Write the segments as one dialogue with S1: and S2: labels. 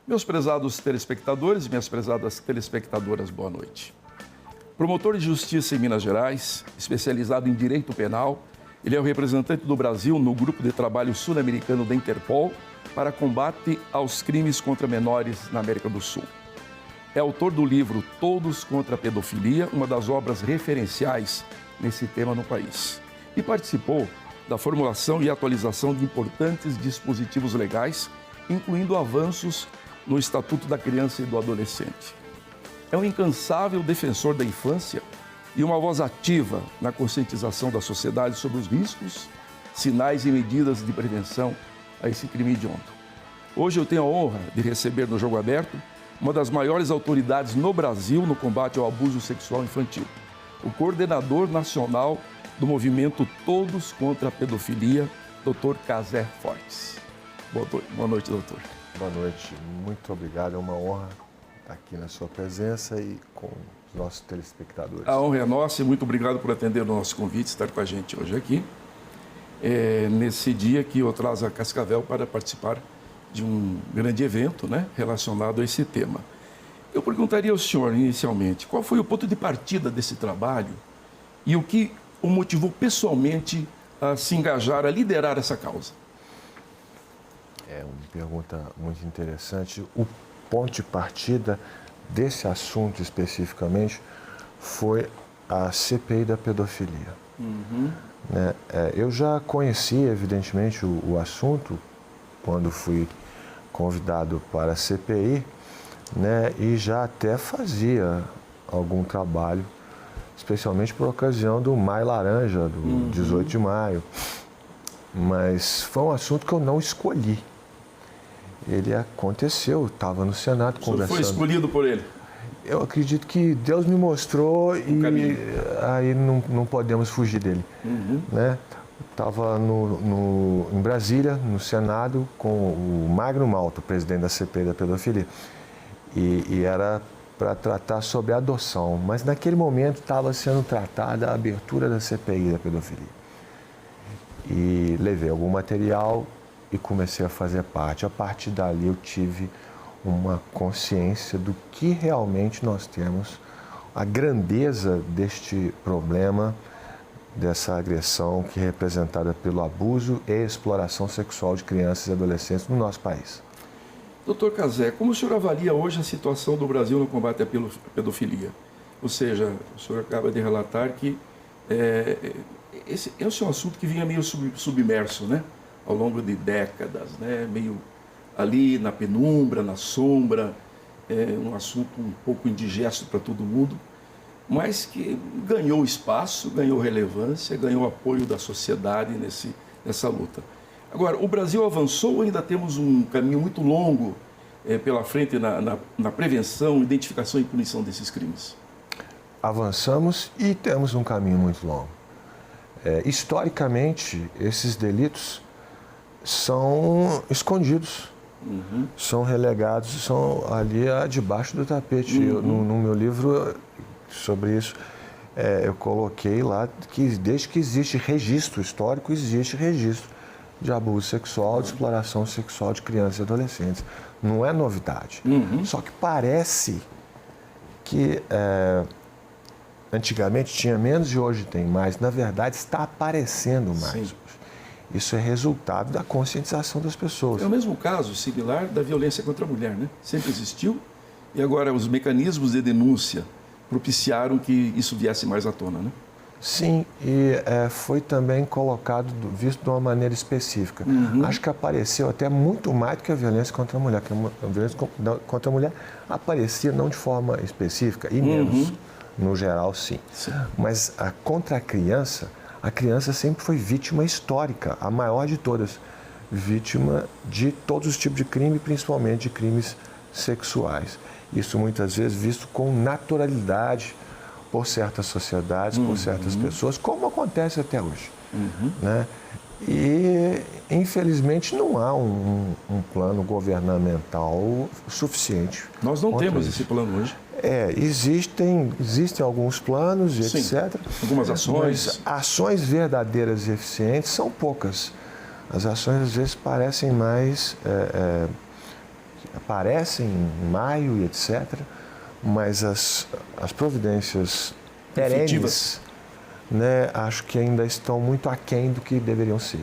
S1: Meus prezados telespectadores e minhas prezadas telespectadoras, boa noite. Promotor de Justiça em Minas Gerais, especializado em Direito Penal, ele é o representante do Brasil no Grupo de Trabalho Sul-Americano da Interpol para combate aos crimes contra menores na América do Sul. É autor do livro Todos contra a Pedofilia, uma das obras referenciais nesse tema no país. E participou da formulação e atualização de importantes dispositivos legais, incluindo avanços no Estatuto da Criança e do Adolescente. É um incansável defensor da infância e uma voz ativa na conscientização da sociedade sobre os riscos, sinais e medidas de prevenção a esse crime hediondo. Hoje eu tenho a honra de receber no Jogo Aberto uma das maiores autoridades no Brasil no combate ao abuso sexual infantil, o coordenador nacional do movimento Todos contra a Pedofilia, Dr. Casé Fortes. Boa noite, doutor.
S2: Boa noite, muito obrigado, é uma honra estar aqui na sua presença e com os nossos telespectadores.
S1: A honra é nossa e muito obrigado por atender o nosso convite, estar com a gente hoje aqui, nesse dia que eu trago a Cascavel para participar de um grande evento, né, relacionado a esse tema. Eu perguntaria ao senhor, inicialmente, qual foi o ponto de partida desse trabalho e o que o motivou pessoalmente a se engajar, a liderar essa causa?
S2: É uma pergunta muito interessante. O ponto de partida desse assunto especificamente foi a CPI da pedofilia. Eu já conhecia, evidentemente, o assunto quando fui convidado para a CPI, e já até fazia algum trabalho, especialmente por ocasião do Maio Laranja, do 18 de maio. Mas foi um assunto que eu não escolhi. Ele aconteceu, estava no Senado conversando.
S1: Foi escolhido por ele?
S2: Eu acredito que Deus me mostrou e aí não podemos fugir dele. Estava em Brasília, no Senado, com o Magno Malta, presidente da CPI da pedofilia. E era para tratar sobre a adoção, mas naquele momento estava sendo tratada a abertura da CPI da pedofilia. E levei algum material e comecei a fazer parte. A partir dali eu tive uma consciência do que realmente nós temos, a grandeza deste problema, dessa agressão que é representada pelo abuso e exploração sexual de crianças e adolescentes no nosso país.
S1: Doutor Casé, como o senhor avalia hoje a situação do Brasil no combate à pedofilia? Ou seja, o senhor acaba de relatar que esse é um assunto que vinha meio submerso, né? Ao longo de décadas, né? Meio ali na penumbra, na sombra, um assunto um pouco indigesto para todo mundo, mas que ganhou espaço, ganhou relevância, ganhou apoio da sociedade nessa luta. Agora, o Brasil avançou ou ainda temos um caminho muito longo pela frente na prevenção, identificação e punição desses crimes?
S2: Avançamos e temos um caminho muito longo. Historicamente, esses delitos são escondidos, são relegados, são ali debaixo do tapete. No meu livro sobre isso, eu coloquei lá que desde que existe registro histórico, existe registro de abuso sexual, de exploração sexual de crianças e adolescentes. Não é novidade. Só que parece que antigamente tinha menos e hoje tem mais. Na verdade, está aparecendo mais hoje. Isso é resultado da conscientização das pessoas.
S1: É o mesmo caso similar da violência contra a mulher, né? Sempre existiu e agora os mecanismos de denúncia propiciaram que isso viesse mais à tona, né?
S2: Sim, e foi também colocado, visto de uma maneira específica. Acho que apareceu até muito mais do que a violência contra a mulher, que a violência contra a mulher aparecia não de forma específica, e menos, no geral, sim. Mas contra a criança sempre foi vítima histórica, a maior de todas, vítima de todos os tipos de crime, principalmente de crimes sexuais. Isso muitas vezes visto com naturalidade por certas sociedades, por certas pessoas, como acontece até hoje. E, infelizmente, não há um plano governamental suficiente.
S1: Nós não temos esse plano hoje.
S2: Existem alguns planos,
S1: Sim,
S2: etc.
S1: algumas ações.
S2: Mas ações verdadeiras e eficientes são poucas. As ações, às vezes, parecem mais... aparecem em maio e etc., mas as providências perenes, né, acho que ainda estão muito aquém do que deveriam ser.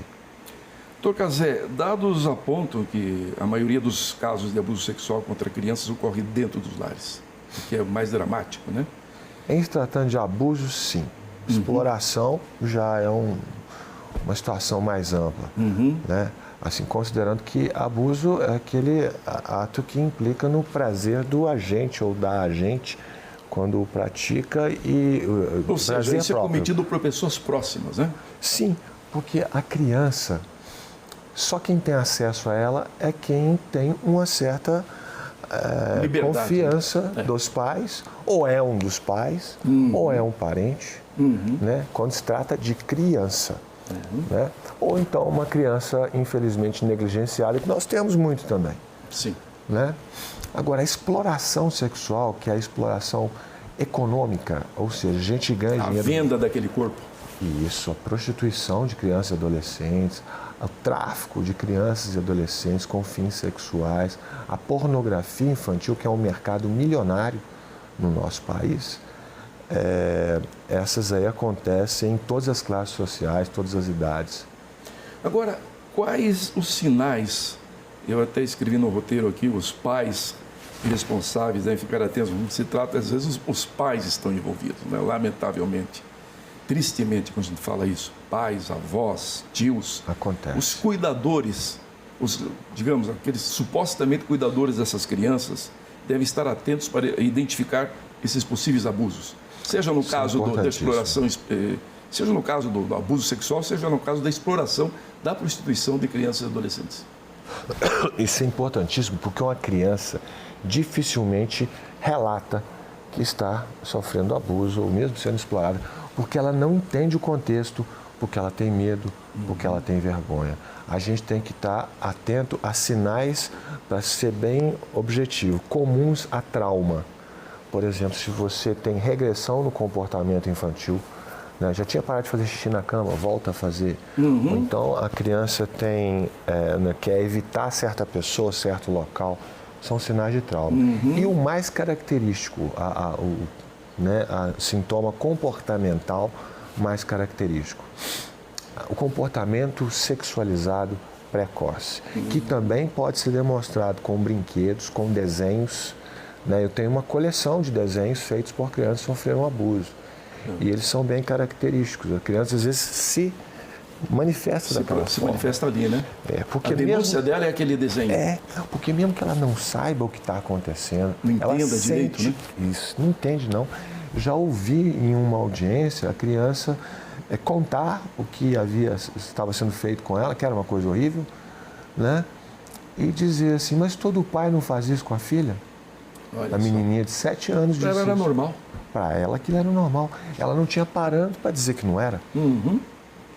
S1: Doutor Cazé, dados apontam que a maioria dos casos de abuso sexual contra crianças ocorre dentro dos lares, o que é mais dramático, né?
S2: Em se tratando de abuso, sim. Exploração já é uma situação mais ampla, né? Assim, considerando que abuso é aquele ato que implica no prazer do agente ou da agente quando o pratica e
S1: ou seja,
S2: prazer
S1: isso
S2: próprio.
S1: É cometido por pessoas próximas, né?
S2: Sim, porque a criança, só quem tem acesso a ela é quem tem uma certa
S1: liberdade,
S2: confiança
S1: né?
S2: dos pais, ou é um dos pais, ou é um parente, né? Quando se trata de criança. Né? Ou então uma criança infelizmente negligenciada, que nós temos muito também.
S1: Sim.
S2: Né? Agora, a exploração sexual, que é a exploração econômica, ou seja, a gente ganha dinheiro.
S1: A venda daquele corpo.
S2: Isso, a prostituição de crianças e adolescentes, o tráfico de crianças e adolescentes com fins sexuais, a pornografia infantil, que é um mercado milionário no nosso país. Essas aí acontecem em todas as classes sociais, todas as idades.
S1: Agora, quais os sinais? Eu até escrevi no roteiro aqui, os pais responsáveis devem ficar atentos. Se trata, às vezes, os pais estão envolvidos, né? Lamentavelmente. Tristemente, quando a gente fala isso. Pais, avós, tios.
S2: Acontece.
S1: Os cuidadores, digamos, aqueles supostamente cuidadores dessas crianças, devem estar atentos para identificar esses possíveis abusos. Seja no caso da exploração, seja no caso do abuso sexual, seja no caso da exploração da prostituição de crianças e adolescentes.
S2: Isso é importantíssimo, porque uma criança dificilmente relata que está sofrendo abuso ou mesmo sendo explorada, porque ela não entende o contexto, porque ela tem medo, porque ela tem vergonha. A gente tem que estar atento a sinais, para ser bem objetivo, comuns a trauma. Por exemplo, se você tem regressão no comportamento infantil, né? Já tinha parado de fazer xixi na cama, volta a fazer. Ou então a criança quer evitar certa pessoa, certo local, são sinais de trauma. E o mais característico, o sintoma comportamental mais característico, o comportamento sexualizado precoce, que também pode ser demonstrado com brinquedos, com desenhos. Eu tenho uma coleção de desenhos feitos por crianças que sofreram abuso. E eles são bem característicos. A criança, às vezes, se manifesta daquela forma.
S1: Se manifesta ali, né?
S2: Porque
S1: a denúncia dela é aquele desenho.
S2: Porque mesmo que ela não saiba o que está acontecendo,
S1: não
S2: ela
S1: entenda direito, né?
S2: Isso, não entende, não. Já ouvi em uma audiência a criança contar o que estava sendo feito com ela, que era uma coisa horrível, né? E dizer assim, mas todo pai não faz isso com a filha?
S1: Olha
S2: a menininha de 7 anos disse
S1: isso. Ela era
S2: isso.
S1: normal.
S2: Para ela aquilo era normal. Ela não tinha parâmetro para dizer que não era.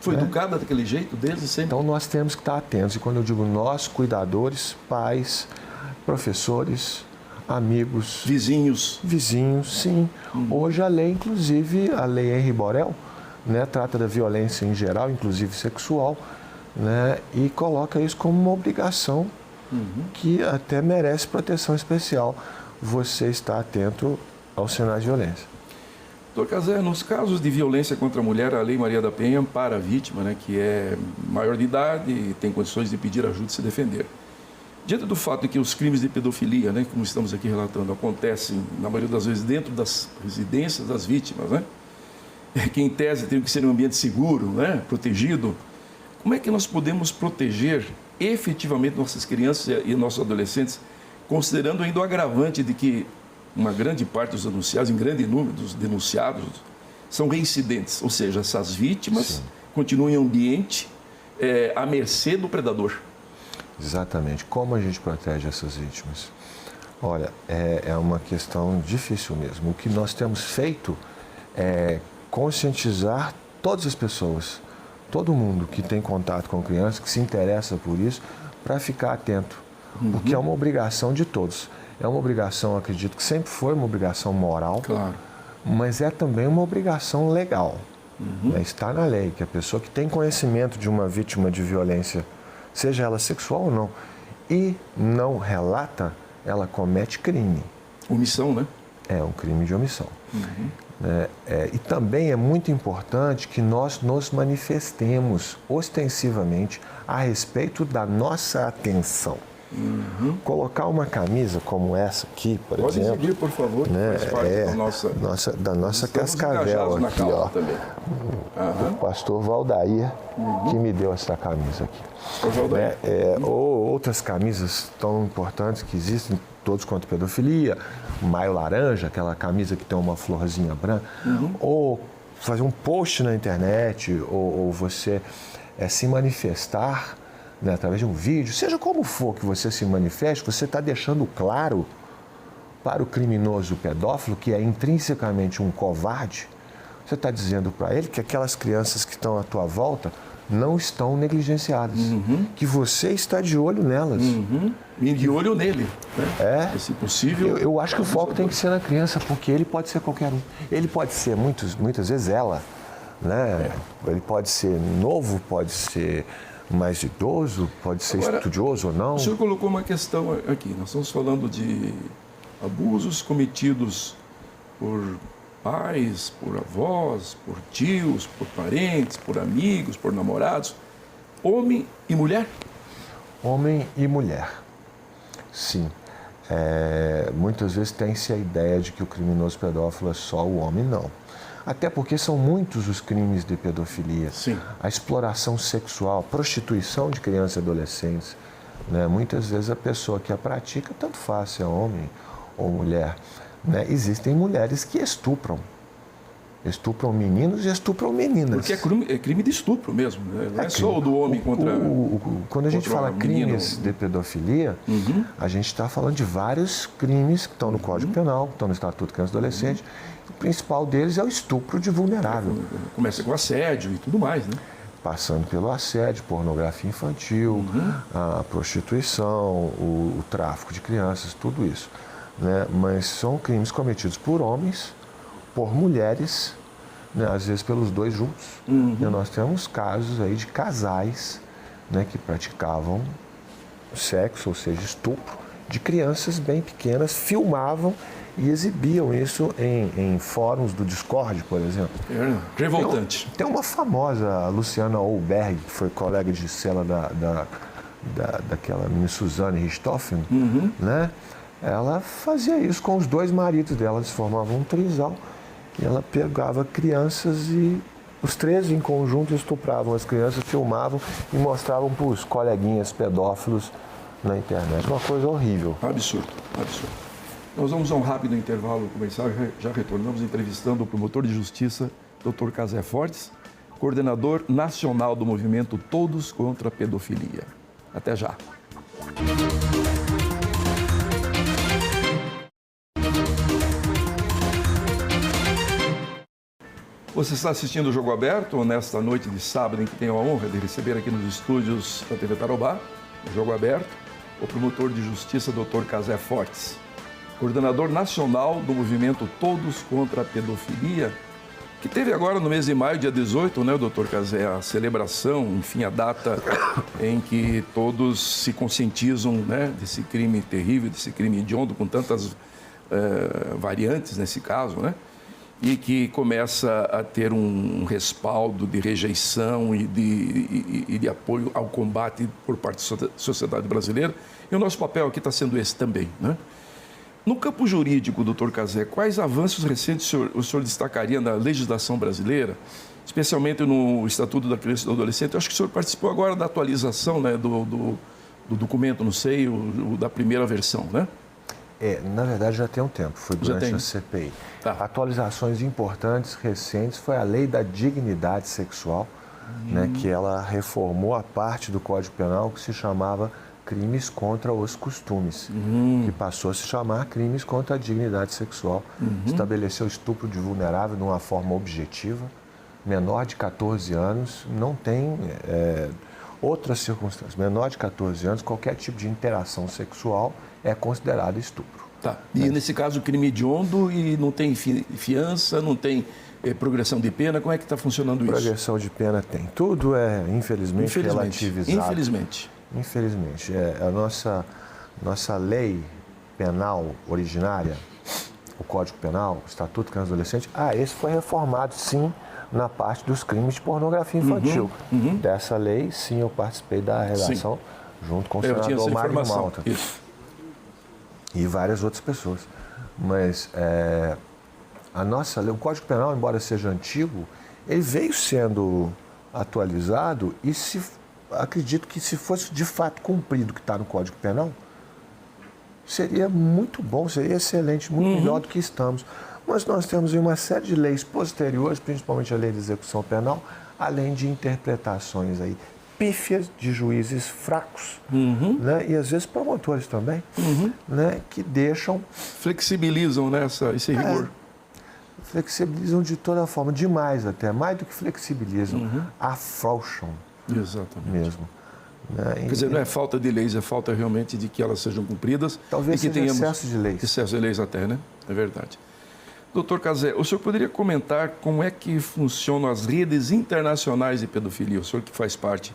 S1: Foi educada daquele jeito desde sempre.
S2: Então nós temos que estar atentos. E quando eu digo nós, cuidadores, pais, professores, amigos,
S1: vizinhos,
S2: sim. Hoje a lei, inclusive, a lei Henri Borel, né, trata da violência em geral, inclusive sexual, né, e coloca isso como uma obrigação que até merece proteção especial. Você está atento aos sinais de violência.
S1: Doutor Cazé, nos casos de violência contra a mulher, a Lei Maria da Penha ampara a vítima, né, que é maior de idade e tem condições de pedir ajuda e se defender. Diante do fato de que os crimes de pedofilia, né, como estamos aqui relatando, acontecem, na maioria das vezes, dentro das residências das vítimas, né, que em tese tem que ser um ambiente seguro, né, protegido, como é que nós podemos proteger efetivamente nossas crianças e nossos adolescentes, considerando ainda o agravante de que uma grande parte dos denunciados, em grande número dos denunciados, são reincidentes, ou seja, essas vítimas continuam em ambiente à mercê do predador.
S2: Exatamente. Como a gente protege essas vítimas? Olha, é uma questão difícil mesmo. O que nós temos feito é conscientizar todas as pessoas, todo mundo que tem contato com crianças, que se interessa por isso, para ficar atento, porque é uma obrigação de todos. É uma obrigação, acredito que sempre foi uma obrigação moral,
S1: Claro.
S2: mas é também uma obrigação legal. Né? Está na lei que a pessoa que tem conhecimento de uma vítima de violência, seja ela sexual ou não, e não relata, ela comete crime.
S1: Omissão, né?
S2: É um crime de omissão. E também é muito importante que nós nos manifestemos ostensivamente a respeito da nossa atenção. Colocar uma camisa como essa aqui, por
S1: Pode
S2: exemplo,
S1: exibir, por favor,
S2: né,
S1: faz parte
S2: da nossa
S1: Estamos
S2: cascavel
S1: engajados na
S2: aqui,
S1: causa
S2: ó.
S1: também.
S2: O pastor Valdair que me deu essa camisa aqui.
S1: Pastor Valdair.
S2: Ou outras camisas tão importantes que existem, todos contra a pedofilia, Maio Laranja, aquela camisa que tem uma florzinha branca, ou fazer um post na internet, ou você se manifestar, né, através de um vídeo, seja como for que você se manifeste, você está deixando claro para o criminoso pedófilo, que é intrinsecamente um covarde, você está dizendo para ele que aquelas crianças que estão à tua volta não estão negligenciadas, que você está de olho nelas.
S1: E de olho nele, né? Se possível.
S2: Eu acho que o foco tem que ser na criança, porque ele pode ser qualquer um. Ele pode ser, muitas vezes, ela, né? Ele pode ser novo, pode ser mais idoso, pode ser
S1: Agora,
S2: estudioso ou não.
S1: O senhor colocou uma questão aqui. Nós estamos falando de abusos cometidos por pais, por avós, por tios, por parentes, por amigos, por namorados. Homem e mulher?
S2: Homem e mulher, sim. Muitas vezes tem-se a ideia de que o criminoso pedófilo é só o homem, não. Até porque são muitos os crimes de pedofilia.
S1: Sim.
S2: A exploração sexual, a prostituição de crianças e adolescentes. Né? Muitas vezes a pessoa que a pratica, tanto faz se é homem ou mulher. Né? Existem mulheres que estupram. Estupram meninos e estupram meninas.
S1: Porque é crime de estupro mesmo, né? Não é só o do homem contra...
S2: Quando a gente fala
S1: menino.
S2: crimes de pedofilia, a gente está falando de vários crimes que estão no Código Penal, que estão no Estatuto de Criança e Adolescente. O principal deles é o estupro de vulnerável.
S1: Começa com assédio e tudo mais, né?
S2: Passando pelo assédio, pornografia infantil, a prostituição, o tráfico de crianças, tudo isso. Né? Mas são crimes cometidos por homens, por mulheres, né, às vezes pelos dois juntos. E nós temos casos aí de casais, né, que praticavam sexo, ou seja, estupro, de crianças bem pequenas, filmavam e exibiam isso em fóruns do Discord, por exemplo.
S1: Revoltante.
S2: Tem uma famosa, a Luciana Olberg, que foi colega de cela daquela menina Suzane Richthofen, né? Ela fazia isso com os dois maridos dela, eles formavam um trisal. E ela pegava crianças e os três em conjunto estupravam as crianças, filmavam e mostravam para os coleguinhas pedófilos na internet. Uma coisa horrível.
S1: Absurdo, absurdo. Nós vamos a um rápido intervalo comercial e já retornamos entrevistando o promotor de justiça, Dr. Casé Fortes, coordenador nacional do movimento Todos contra a Pedofilia. Até já. Você está assistindo o Jogo Aberto nesta noite de sábado em que tenho a honra de receber aqui nos estúdios da TV Tarobá, o Jogo Aberto, o promotor de justiça Dr. Casé Fortes, coordenador nacional do movimento Todos contra a Pedofilia, que teve agora no mês de maio, dia 18, né, Dr. Casé, a celebração, enfim, a data em que todos se conscientizam, né, desse crime terrível, desse crime hediondo, com tantas variantes nesse caso, né? E que começa a ter um respaldo de rejeição e de apoio ao combate por parte da sociedade brasileira. E o nosso papel aqui está sendo esse também, né? No campo jurídico, doutor Casé, quais avanços recentes o senhor destacaria na legislação brasileira, especialmente no Estatuto da Criança e do Adolescente? Eu acho que o senhor participou agora da atualização, né, do documento, não sei, da primeira versão, né?
S2: Na verdade já tem um tempo, foi durante a CPI.
S1: Tá.
S2: Atualizações importantes, recentes, foi a Lei da Dignidade Sexual, né, que ela reformou a parte do Código Penal que se chamava crimes contra os costumes, que passou a se chamar crimes contra a dignidade sexual. Estabeleceu estupro de vulnerável de uma forma objetiva, menor de 14 anos, não tem outras circunstâncias. Menor de 14 anos, qualquer tipo de interação sexual é considerado estupro.
S1: Tá. E nesse caso, crime hediondo e não tem fiança, não tem progressão de pena, como é que está funcionando isso?
S2: Progressão de pena tem. Tudo é, infelizmente, relativizado.
S1: Infelizmente.
S2: Infelizmente. A nossa lei penal originária, o Código Penal, o Estatuto Criança e Adolescente, esse foi reformado, sim, na parte dos crimes de pornografia infantil. Dessa lei, sim, eu participei da redação, junto com o senador Mário Malta.
S1: Isso.
S2: E várias outras pessoas. Mas a nossa lei, o Código Penal, embora seja antigo, ele veio sendo atualizado e acredito que se fosse de fato cumprido o que está no Código Penal, seria muito bom, seria excelente, muito melhor do que estamos. Mas nós temos uma série de leis posteriores, principalmente a lei de execução penal, além de interpretações aí pífias de juízes fracos, né? E às vezes promotores também, né? Que deixam...
S1: Flexibilizam, né, esse rigor.
S2: Flexibilizam de toda forma, demais até, mais do que flexibilizam, afrouxam.
S1: Exatamente.
S2: Mesmo. Né?
S1: Quer dizer, não é falta de leis, é falta realmente de que elas sejam cumpridas.
S2: Talvez
S1: e que
S2: seja excesso de leis.
S1: Excesso de leis até, né? É verdade. Doutor Cazé, o senhor poderia comentar como é que funcionam as redes internacionais de pedofilia? O senhor que faz parte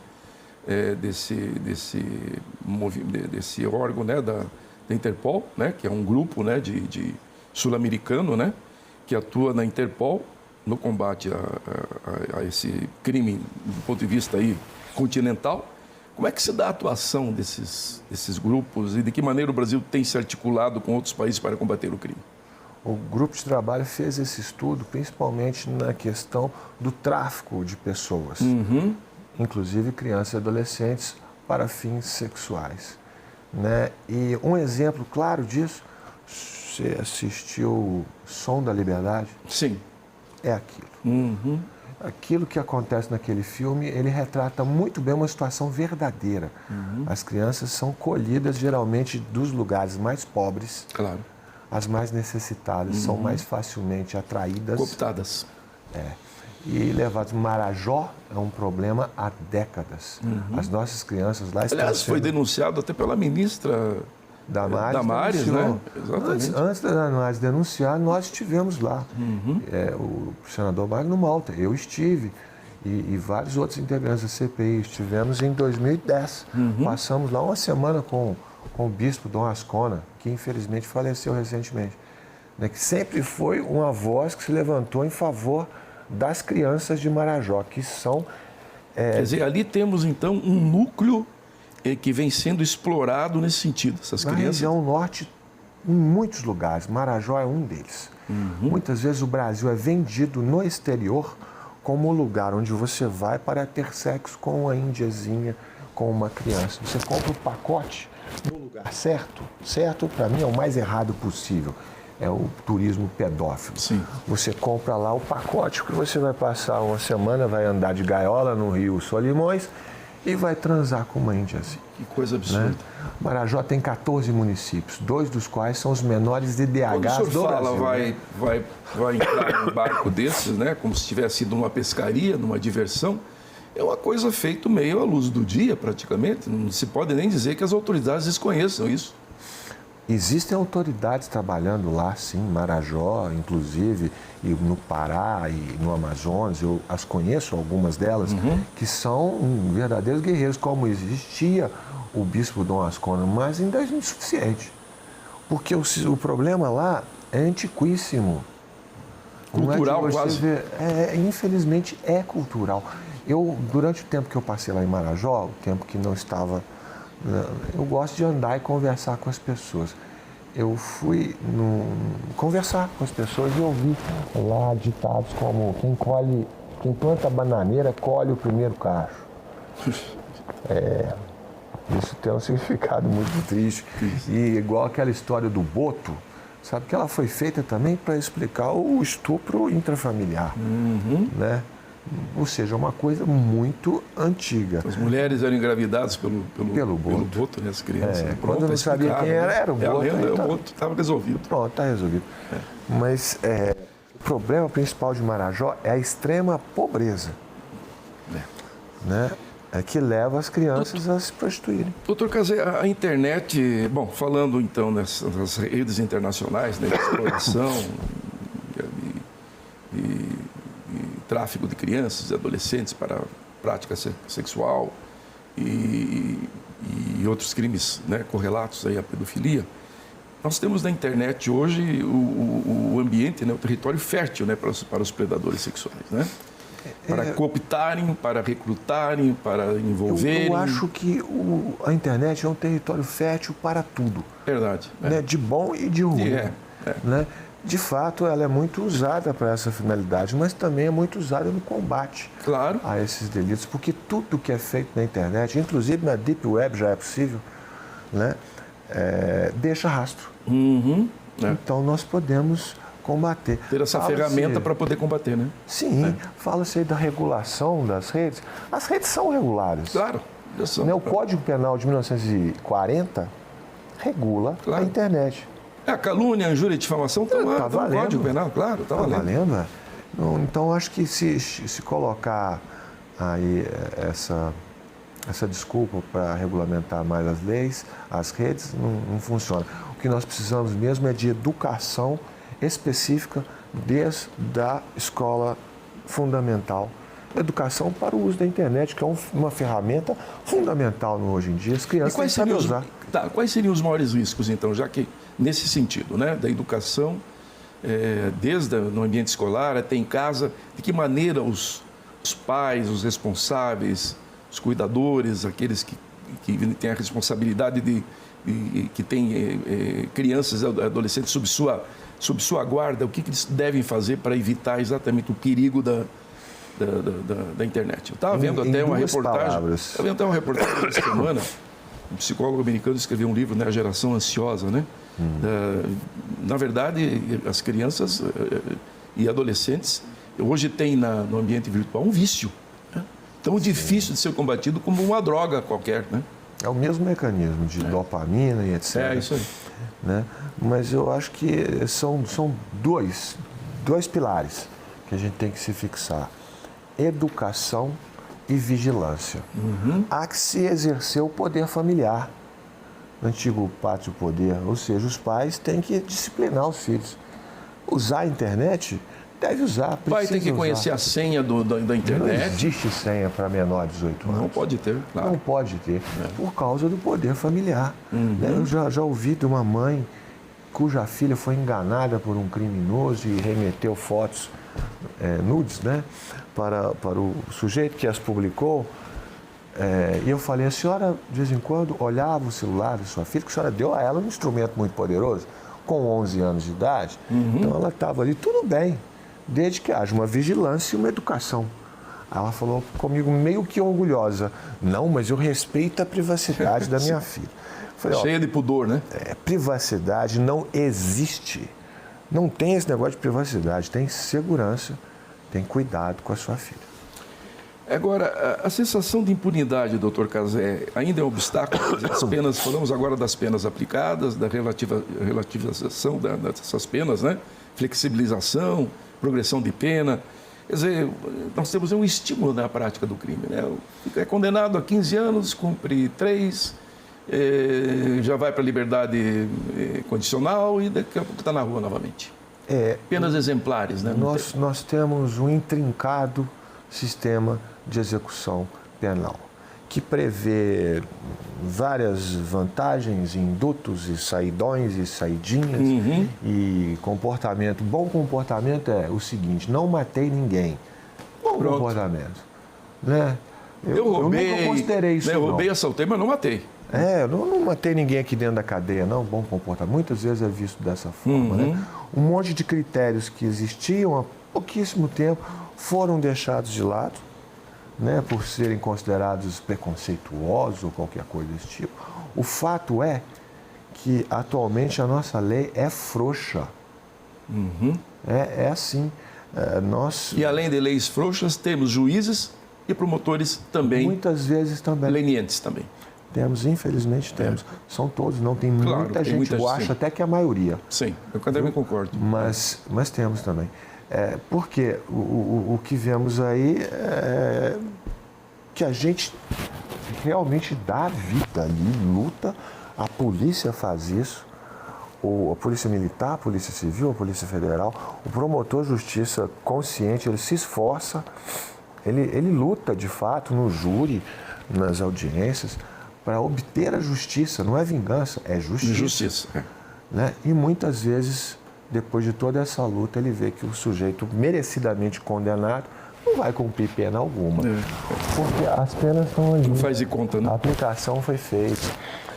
S1: desse órgão, né, da Interpol, né, que é um grupo, né, de sul-americano, né, que atua na Interpol no combate a esse crime do ponto de vista aí continental. Como é que se dá a atuação desses grupos e de que maneira o Brasil tem se articulado com outros países para combater o crime?
S2: O grupo de trabalho fez esse estudo principalmente na questão do tráfico de pessoas, inclusive crianças e adolescentes, para fins sexuais. Né? E um exemplo claro disso, você assistiu Som da Liberdade?
S1: Sim.
S2: É aquilo. Aquilo que acontece naquele filme, ele retrata muito bem uma situação verdadeira. As crianças são colhidas geralmente dos lugares mais pobres.
S1: Claro.
S2: As mais necessitadas são mais facilmente atraídas.
S1: Cooptadas.
S2: E levadas. Marajó é um problema há décadas. As nossas crianças lá estão
S1: Aliás, foi denunciado até pela ministra Damares, né?
S2: Exatamente. Antes da Damares denunciar, nós estivemos lá. O senador Magno Malta, eu estive, e vários outros integrantes da CPI estivemos em 2010. Passamos lá uma semana com o bispo Dom Ascona, que infelizmente faleceu recentemente, né? Que sempre foi uma voz que se levantou em favor das crianças de Marajó, que são...
S1: Quer dizer, ali temos então um núcleo que vem sendo explorado nesse sentido, essas crianças.
S2: Na região norte, em muitos lugares, Marajó é um deles. Muitas vezes o Brasil é vendido no exterior como o lugar onde você vai para ter sexo com uma índiazinha, com uma criança. Você compra o pacote no lugar certo para mim é o mais errado possível. É o turismo pedófilo.
S1: Sim.
S2: Você compra lá o pacote que você vai passar uma semana, vai andar de gaiola no Rio Solimões e vai transar com uma índiazinha.
S1: Que coisa absurda.
S2: Né? Marajó tem 14 municípios, 2 dos quais são os menores de DH do Brasil.
S1: Quando o senhor fala, vai entrar num barco desses, né, como se tivesse sido uma pescaria, numa diversão, é uma coisa feita meio à luz do dia, praticamente. Não se pode nem dizer que as autoridades desconheçam isso.
S2: Existem autoridades trabalhando lá, sim, Marajó, inclusive, e no Pará e no Amazonas, eu as conheço, algumas delas, que são verdadeiros guerreiros, como existia o bispo Dom Ascona, mas ainda é insuficiente. Porque o problema lá é antiquíssimo.
S1: Cultural, quase.
S2: Infelizmente, é cultural. Durante o tempo que eu passei lá em Marajó, o tempo que não estava... Eu gosto de andar e conversar com as pessoas. Eu fui conversar com as pessoas e ouvi lá ditados como quem planta bananeira colhe o primeiro cacho. Isso tem um significado muito triste. E igual aquela história do boto, sabe que ela foi feita também para explicar o estupro intrafamiliar, né? Ou seja, uma coisa muito antiga.
S1: As mulheres eram engravidadas pelo boto, né, as crianças.
S2: Quando eu não sabia quem era o boto.
S1: O boto estava resolvido.
S2: Pronto, está resolvido. Mas o problema principal de Marajó é a extrema pobreza. Né? que leva as crianças a se prostituírem.
S1: Doutor Cazé, a internet, bom, falando então nas redes internacionais, né, de exploração e tráfico de crianças e adolescentes para prática sexual e outros crimes, né, correlatos aí à pedofilia, nós temos na internet hoje o ambiente, né, o território fértil, né, para os predadores sexuais, né? Para cooptarem, para recrutarem, para envolverem.
S2: Eu acho que a internet é um território fértil para tudo.
S1: Verdade.
S2: Né? De bom e de ruim. Né? De fato, ela é muito usada para essa finalidade, mas também é muito usada no combate a esses delitos, porque tudo que é feito na internet, inclusive na Deep Web já é possível, né? Deixa rastro. Então, nós podemos combater.
S1: Ter essa ferramenta para poder combater, né?
S2: Sim, fala-se aí da regulação das redes. As redes são reguladas.
S1: Claro.
S2: Né? O Código Penal de 1940 regula a internet.
S1: A calúnia, a injúria e difamação estão lá no Código Penal, claro, está valendo.
S2: Então, acho que se colocar aí essa desculpa para regulamentar mais as leis, as redes, não funciona. O que nós precisamos mesmo é de educação específica desde a escola fundamental. Educação para o uso da internet, que é uma ferramenta fundamental hoje em dia. As crianças têm que saber usar.
S1: Quais seriam os maiores riscos, então, já que nesse sentido, né, da educação, desde no ambiente escolar até em casa, de que maneira os pais, os responsáveis, os cuidadores, aqueles que têm a responsabilidade que têm crianças e adolescentes sob sua guarda, o que eles devem fazer para evitar exatamente o perigo da internet? Eu estava vendo até uma reportagem essa semana, um psicólogo americano escreveu um livro, né, A Geração Ansiosa, né? Na verdade, as crianças e adolescentes hoje têm no ambiente virtual um vício, né? Tão difícil de ser combatido como uma droga qualquer, né?
S2: É o mesmo mecanismo de dopamina e etc.
S1: É isso aí.
S2: Né? Mas eu acho que são dois pilares que a gente tem que se fixar: educação e vigilância. Há que se exercer o poder familiar, o antigo pátrio poder, ou seja, os pais têm que disciplinar os filhos. Usar a internet, deve usar, precisa
S1: Vai ter que conhecer a senha da internet.
S2: Não existe senha para menor de 18 anos.
S1: Não pode ter, claro.
S2: Não pode ter, por causa do poder familiar. Eu já ouvi de uma mãe cuja filha foi enganada por um criminoso e remeteu fotos nudes, né, para o sujeito que as publicou. E eu falei: a senhora, de vez em quando, olhava o celular da sua filha, que a senhora deu a ela um instrumento muito poderoso, com 11 anos de idade. Então ela estava ali, tudo bem, desde que haja uma vigilância e uma educação. Ela falou comigo meio que orgulhosa: não, mas eu respeito a privacidade da minha filha. Falei:
S1: cheia de pudor, né?
S2: Privacidade não existe. Não tem esse negócio de privacidade, tem segurança, tem cuidado com a sua filha.
S1: Agora, a sensação de impunidade, doutor Cazé, ainda é um obstáculo? As penas, falamos agora das penas aplicadas, da relativização dessas penas, né? Flexibilização, progressão de pena. Quer dizer, nós temos um estímulo na prática do crime, né? É condenado a 15 anos, cumpre 3, já vai para a liberdade condicional e daqui a pouco está na rua novamente. Penas exemplares, né?
S2: Nós temos um intrincado sistema de execução penal que prevê várias vantagens, indutos e saidões e saidinhas e comportamento. Bom comportamento é o seguinte: não matei ninguém. Bom comportamento, né? Eu nunca considerei isso.
S1: Eu roubei, assaltei, mas não matei.
S2: Eu não matei ninguém aqui dentro da cadeia, não. Bom comportamento. Muitas vezes é visto dessa forma, né? Um monte de critérios que existiam há pouquíssimo tempo foram deixados de lado, né, por serem considerados preconceituosos ou qualquer coisa desse tipo. O fato é que atualmente a nossa lei é frouxa. É assim.
S1: E além de leis frouxas, temos juízes e promotores também.
S2: Muitas vezes também.
S1: Lenientes também.
S2: Temos, infelizmente temos. São todos, não. Tem muita gente, eu acho até que a maioria.
S1: Sim, eu também concordo.
S2: Mas temos também. Porque o que vemos aí é que a gente realmente dá vida ali, luta, a polícia faz isso, a polícia militar, a polícia civil, a polícia federal, o promotor de justiça consciente, ele se esforça, ele luta de fato no júri, nas audiências, para obter a justiça, não é vingança, é justiça.
S1: Justiça,
S2: né? E muitas vezes, depois de toda essa luta, ele vê que o sujeito merecidamente condenado não vai cumprir pena alguma. Porque as penas estão ali.
S1: Não faz de conta, né?
S2: A aplicação foi feita,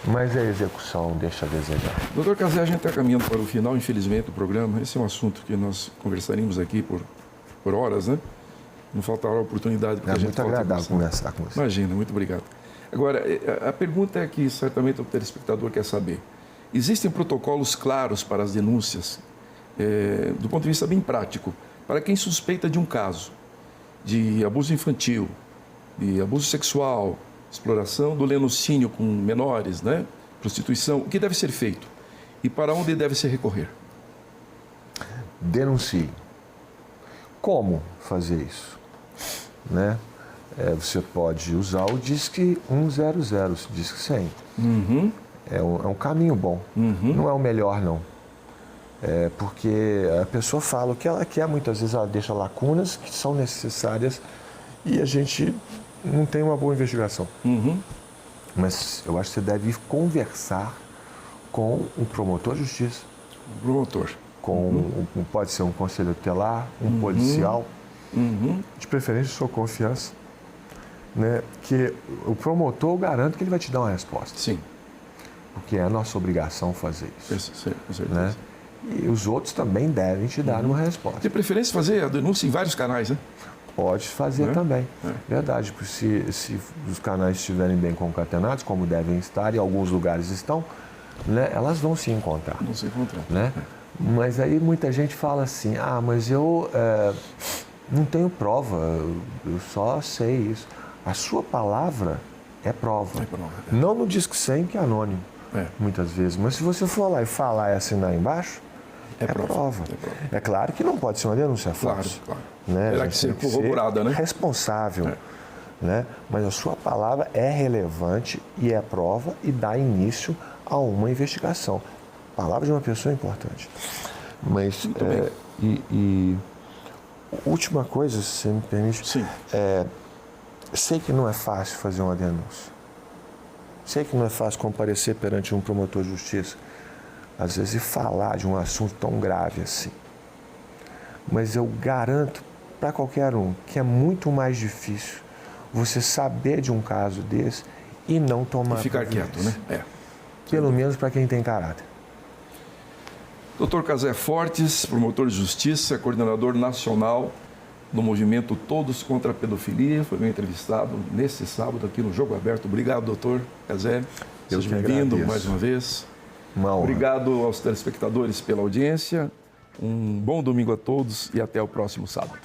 S2: mas a execução deixa a desejar.
S1: Doutor Cazé, a gente está caminhando para o final, infelizmente, do programa. Esse é um assunto que nós conversaríamos aqui por horas, né? Não faltará oportunidade.
S2: É muito agradável conversar com você.
S1: Imagina, muito obrigado. Agora, a pergunta é que certamente o telespectador quer saber. Existem protocolos claros para as denúncias, do ponto de vista bem prático, para quem suspeita de um caso de abuso infantil, de abuso sexual, exploração do lenocínio com menores, né? Prostituição, o que deve ser feito? E para onde deve se recorrer?
S2: Denuncie. Como fazer isso? Né? Você pode usar o Disque 100, Disque 100.
S1: Uhum.
S2: É um caminho bom.
S1: Uhum.
S2: Não é o melhor, não. Porque a pessoa fala o que ela quer, muitas vezes ela deixa lacunas que são necessárias e a gente não tem uma boa investigação.
S1: Uhum.
S2: Mas eu acho que você deve ir conversar com o promotor de justiça.
S1: O promotor.
S2: Pode ser um conselheiro tutelar, um policial, de preferência de sua confiança, né? Que o promotor, eu garanto que ele vai te dar uma resposta.
S1: Sim.
S2: Porque é a nossa obrigação fazer isso.
S1: Sim, com certeza.
S2: Né? E os outros também devem te dar uma resposta.
S1: De preferência fazer a denúncia em vários canais, né?
S2: Pode fazer também. Verdade, porque se os canais estiverem bem concatenados, como devem estar, e alguns lugares estão, né, elas vão se encontrar.
S1: Vão se encontrar.
S2: Né? Mas aí muita gente fala assim, mas eu não tenho prova, eu só sei isso. A sua palavra é prova. Não no Disque 100, que é anônimo, muitas vezes. Mas se você for lá e falar e assinar embaixo, é prova. É claro que não pode ser uma denúncia falsa.
S1: Claro.
S2: Né?
S1: Terá que ser corroborada, né?
S2: Responsável. Né? Mas a sua palavra é relevante e é prova e dá início a uma investigação. A palavra de uma pessoa é importante. Mas, última coisa, se você me permite.
S1: Sim.
S2: Sei que não é fácil fazer uma denúncia. Sei que não é fácil comparecer perante um promotor de justiça, às vezes, e falar de um assunto tão grave assim. Mas eu garanto para qualquer um que é muito mais difícil você saber de um caso desse e não tomar
S1: ficar quieto, né?
S2: Pelo menos para quem tem caráter.
S1: Dr. Cazé Fortes, promotor de justiça, coordenador nacional do movimento Todos contra a Pedofilia, foi meu entrevistado neste sábado aqui no Jogo Aberto. Obrigado, doutor Cazé. Seja bem-vindo mais uma vez.
S2: Uma honra.
S1: Obrigado aos telespectadores pela audiência. Um bom domingo a todos e até o próximo sábado.